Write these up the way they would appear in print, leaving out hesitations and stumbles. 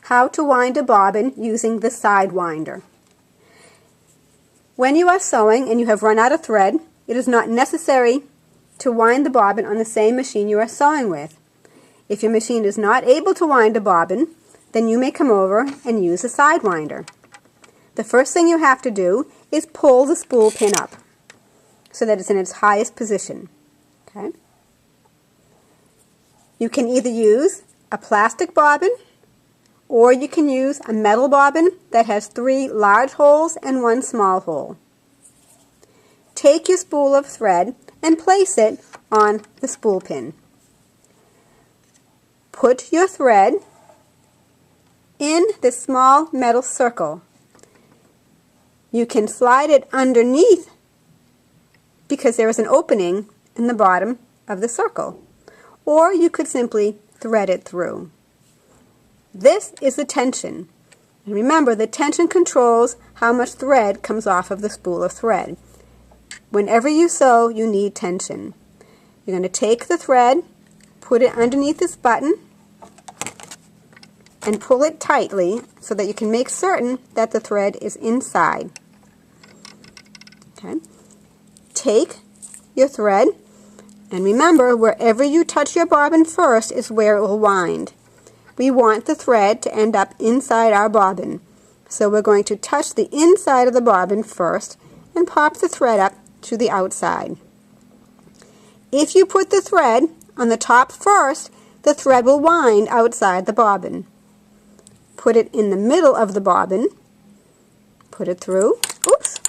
how to wind a bobbin using the side winder. When you are sewing and you have run out of thread, it is not necessary to wind the bobbin on the same machine you are sewing with. If your machine is not able to wind a bobbin, then you may come over and use a side winder. The first thing you have to do is pull the spool pin up so that it's in its highest position. Okay? You can either use a plastic bobbin or you can use a metal bobbin that has 3 large holes and 1 small hole. Take your spool of thread and place it on the spool pin. Put your thread in this small metal circle. You can slide it underneath because there is an opening in the bottom of the circle, or you could simply thread it through. This is the tension. And remember, the tension controls how much thread comes off of the spool of thread. Whenever you sew, you need tension. You're going to take the thread, put it underneath this button, and pull it tightly so that you can make certain that the thread is inside. Okay. Take your thread, and remember, wherever you touch your bobbin first is where it will wind. We want the thread to end up inside our bobbin. So we're going to touch the inside of the bobbin first and pop the thread up to the outside. If you put the thread on the top first, the thread will wind outside the bobbin. Put it in the middle of the bobbin, put it through, oops,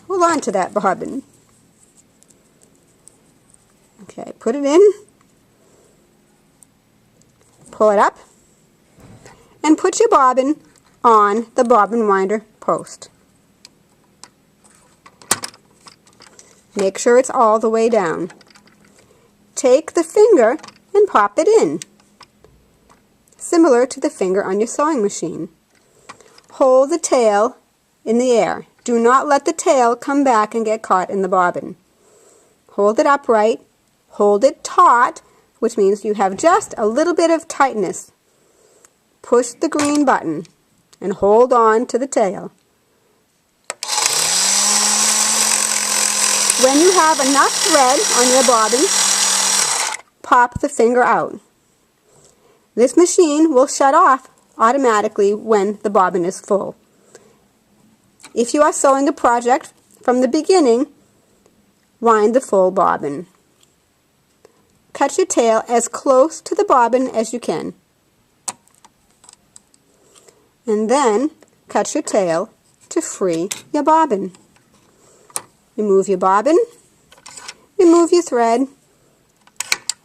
hold on to that bobbin. Okay, put it in, pull it up, and put your bobbin on the bobbin winder post. Make sure it's all the way down. Take the finger and pop it in, similar to the finger on your sewing machine. Hold the tail in the air. Do not let the tail come back and get caught in the bobbin. Hold it upright, hold it taut, which means you have just a little bit of tightness. Push the green button and hold on to the tail. When you have enough thread on your bobbin, pop the finger out. This machine will shut off automatically when the bobbin is full. If you are sewing a project from the beginning, wind the full bobbin. Cut your tail as close to the bobbin as you can. And then cut your tail to free your bobbin. Remove your bobbin, remove your thread,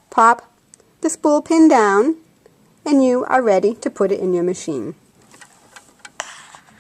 pop the spool pin down, and you are ready to put it in your machine.